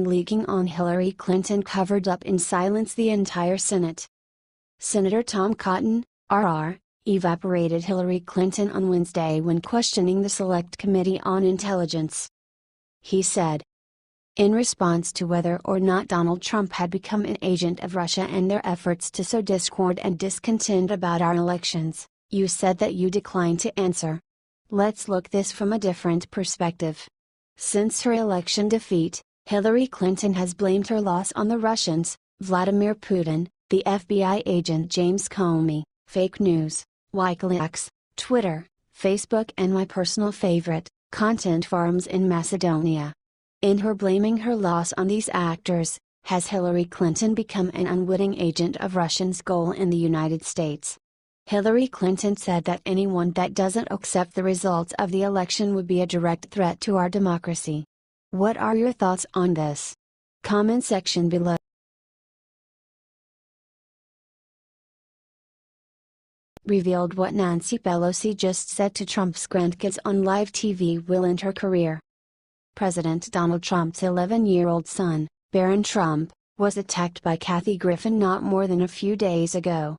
leaking on Hillary Clinton covered up in silence the entire Senate. Senator Tom Cotton, RR, evaporated Hillary Clinton on Wednesday when questioning the Select Committee on Intelligence. He said, in response to whether or not Donald Trump had become an agent of Russia and their efforts to sow discord and discontent about our elections, you said that you declined to answer. Let's look this from a different perspective. Since her election defeat, Hillary Clinton has blamed her loss on the Russians, Vladimir Putin, the FBI agent James Comey, fake news, WikiLeaks, Twitter, Facebook and my personal favorite, content farms in Macedonia. In her blaming her loss on these actors, has Hillary Clinton become an unwitting agent of Russia's goal in the United States? Hillary Clinton said that anyone that doesn't accept the results of the election would be a direct threat to our democracy. What are your thoughts on this? Comment section below. Revealed what Nancy Pelosi just said to Trump's grandkids on live TV will end her career. President Donald Trump's 11-year-old son, Barron Trump, was attacked by Kathy Griffin not more than a few days ago.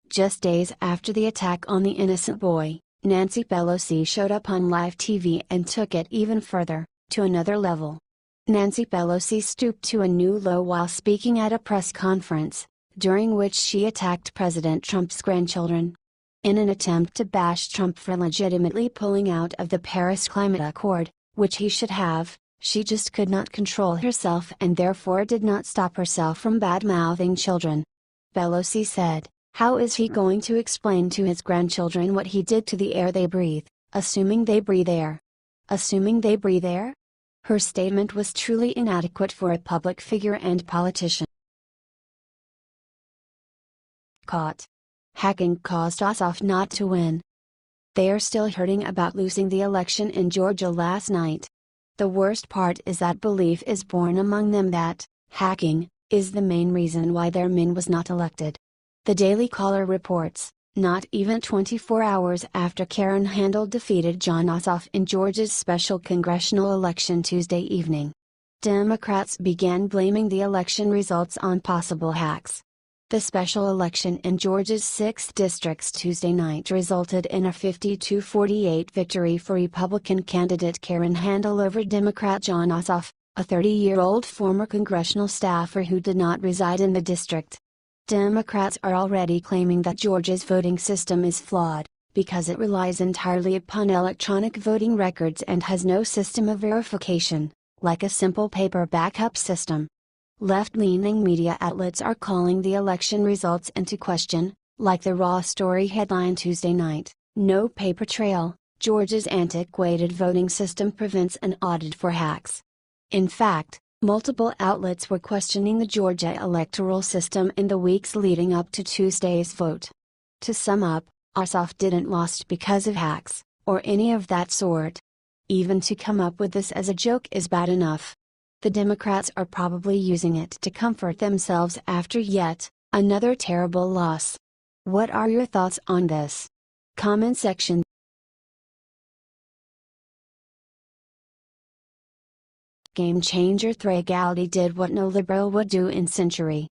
Just days after the attack on the innocent boy, Nancy Pelosi showed up on live TV and took it even further, to another level. Nancy Pelosi stooped to a new low while speaking at a press conference, during which she attacked President Trump's grandchildren. In an attempt to bash Trump for legitimately pulling out of the Paris Climate Accord, which he should have, she just could not control herself and therefore did not stop herself from bad-mouthing children. Pelosi said, "How is he going to explain to his grandchildren what he did to the air they breathe, assuming they breathe air? Assuming they breathe air?" Her statement was truly inadequate for a public figure and politician. Caught. Hacking caused Ossoff not to win. They are still hurting about losing the election in Georgia last night. The worst part is that belief is born among them that hacking is the main reason why their man was not elected. The Daily Caller reports, not even 24 hours after Karen Handel defeated Jon Ossoff in Georgia's special congressional election Tuesday evening, Democrats began blaming the election results on possible hacks. The special election in Georgia's 6th districts Tuesday night resulted in a 52-48 victory for Republican candidate Karen Handel over Democrat Jon Ossoff, a 30-year-old former congressional staffer who did not reside in the district. Democrats are already claiming that Georgia's voting system is flawed, because it relies entirely upon electronic voting records and has no system of verification, like a simple paper backup system. Left-leaning media outlets are calling the election results into question, like the Raw story headline Tuesday night, "No paper trail, Georgia's antiquated voting system prevents an audit for hacks." In fact, multiple outlets were questioning the Georgia electoral system in the weeks leading up to Tuesday's vote. To sum up, Ossoff didn't lost because of hacks, or any of that sort. Even to come up with this as a joke is bad enough. The Democrats are probably using it to comfort themselves after yet another terrible loss. What are your thoughts on this? Comment section. Game changer Thregaldi did what no liberal would do in century.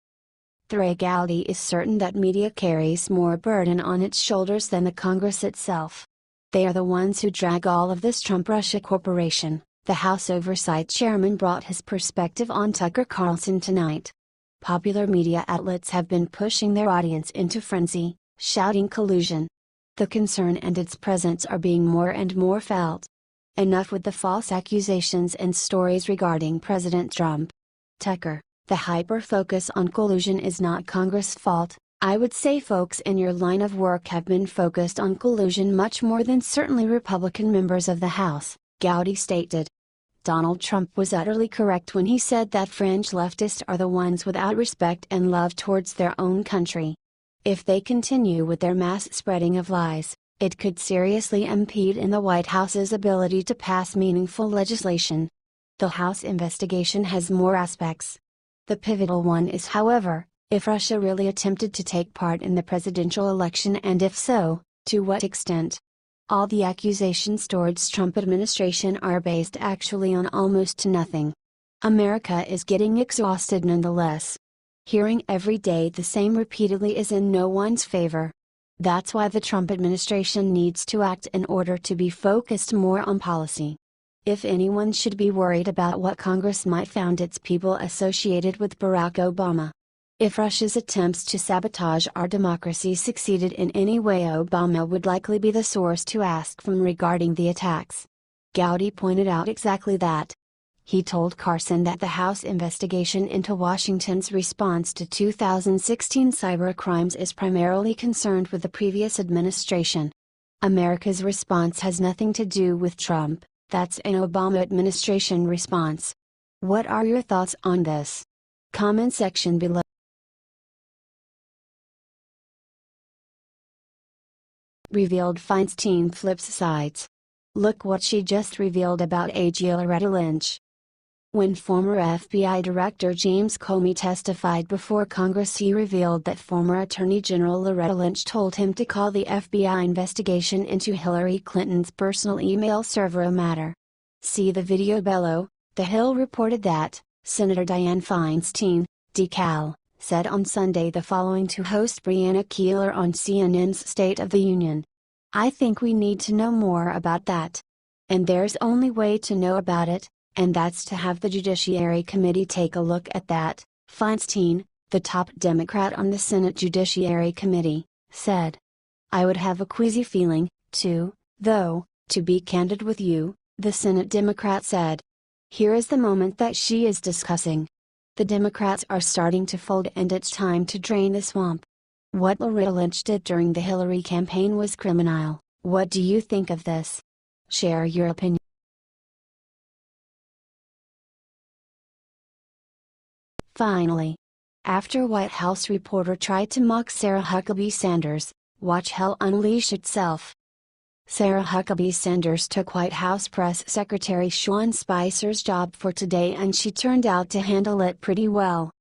Thregaldi is certain that media carries more burden on its shoulders than the Congress itself. They are the ones who drag all of this Trump-Russia corporation. The House Oversight Chairman brought his perspective on Tucker Carlson tonight. Popular media outlets have been pushing their audience into frenzy, shouting collusion. The concern and its presence are being more and more felt. Enough with the false accusations and stories regarding President Trump. Tucker, the hyper-focus on collusion is not Congress' fault. I would say folks in your line of work have been focused on collusion much more than certainly Republican members of the House, Gowdy stated. Donald Trump was utterly correct when he said that fringe leftists are the ones without respect and love towards their own country. If they continue with their mass spreading of lies, it could seriously impede in the White House's ability to pass meaningful legislation. The House investigation has more aspects. The pivotal one is, however, if Russia really attempted to take part in the presidential election and if so, to what extent. All the accusations towards Trump administration are based actually on almost nothing. America is getting exhausted nonetheless. Hearing every day the same repeatedly is in no one's favor. That's why the Trump administration needs to act in order to be focused more on policy. If anyone should be worried about what Congress might find, its people associated with Barack Obama. If Russia's attempts to sabotage our democracy succeeded in any way, Obama would likely be the source to ask from regarding the attacks. Gowdy pointed out exactly that. He told Carlson that the House investigation into Washington's response to 2016 cyber crimes is primarily concerned with the previous administration. America's response has nothing to do with Trump, that's an Obama administration response. What are your thoughts on this? Comment section below. Revealed Feinstein flips sides. Look what she just revealed about AG Loretta Lynch. When former FBI Director James Comey testified before Congress, he revealed that former Attorney General Loretta Lynch told him to call the FBI investigation into Hillary Clinton's personal email server a matter. See the video below. The Hill reported that Senator Dianne Feinstein, DeKalb, said on Sunday the following to host Brianna Keilar on CNN's State of the Union. "I think we need to know more about that. And there's only way to know about it, and that's to have the Judiciary Committee take a look at that," Feinstein, the top Democrat on the Senate Judiciary Committee, said. "I would have a queasy feeling, too, though, to be candid with you," the Senate Democrat said. Here is the moment that she is discussing. The Democrats are starting to fold, and it's time to drain the swamp. What Loretta Lynch did during the Hillary campaign was criminal. What do you think of this? Share your opinion. Finally, after White House reporter tried to mock Sarah Huckabee Sanders, watch hell unleash itself. Sarah Huckabee Sanders took White House Press Secretary Sean Spicer's job for today, and she turned out to handle it pretty well.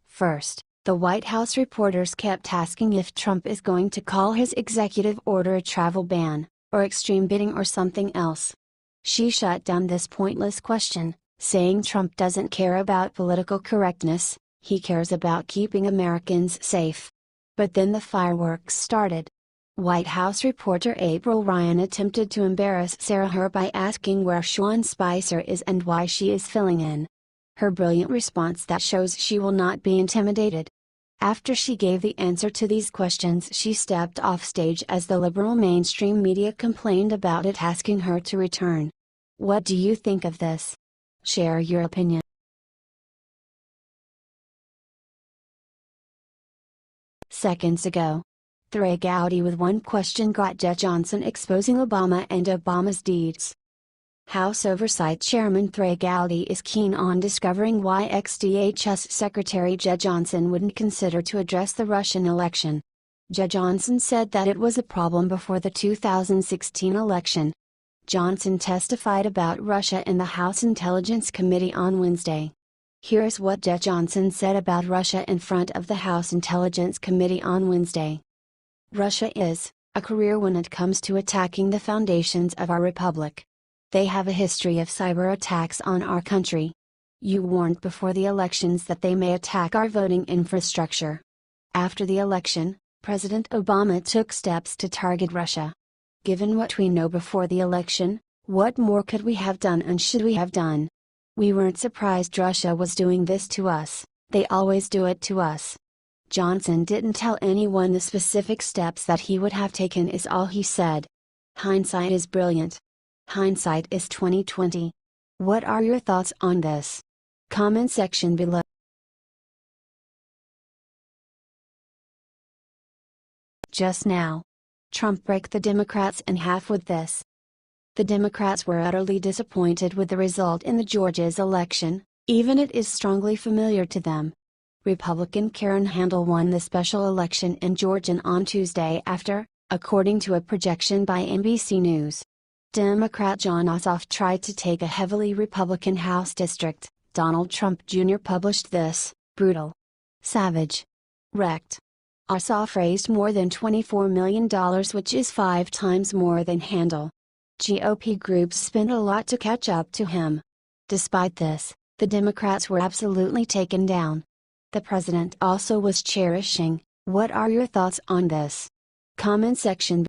First, the White House reporters kept asking if Trump is going to call his executive order a travel ban, or extreme bidding, or something else. She shut down this pointless question, saying Trump doesn't care about political correctness, he cares about keeping Americans safe. But then the fireworks started. White House reporter April Ryan attempted to embarrass Sarah by asking where Sean Spicer is and why she is filling in. Her brilliant response that shows she will not be intimidated. After she gave the answer to these questions, she stepped off stage as the liberal mainstream media complained about it, asking her to return. What do you think of this? Share your opinion. Seconds ago, Jeh Gowdy with one question got Jeh Johnson exposing Obama and Obama's deeds. House Oversight Chairman Jeh Gowdy is keen on discovering why ex-DHS Secretary Jeh Johnson wouldn't consider to address the Russian election. Jeh Johnson said that it was a problem before the 2016 election. Johnson testified about Russia in the House Intelligence Committee on Wednesday. Here's what Jeh Johnson said about Russia in front of the House Intelligence Committee on Wednesday. "Russia is a career when it comes to attacking the foundations of our republic. They have a history of cyber attacks on our country. You warned before the elections that they may attack our voting infrastructure. After the election, President Obama took steps to target Russia. Given what we know before the election, what more could we have done and should we have done? We weren't surprised Russia was doing this to us, they always do it to us." Johnson didn't tell anyone the specific steps that he would have taken, is all he said. Hindsight is brilliant. Hindsight is 2020. What are your thoughts on this? Comment section below. Just now, Trump broke the Democrats in half with this. The Democrats were utterly disappointed with the result in the Georgia's election, even it is strongly familiar to them. Republican Karen Handel won the special election in Georgia on Tuesday after, according to a projection by NBC News. Democrat Jon Ossoff tried to take a heavily Republican House district. Donald Trump Jr. published this, brutal, savage, wrecked. Ossoff raised more than $24 million, which is 5 times more than Handel. GOP groups spent a lot to catch up to him. Despite this, The Democrats were absolutely taken down. The president also was cherishing. What are your thoughts on this? Comment section.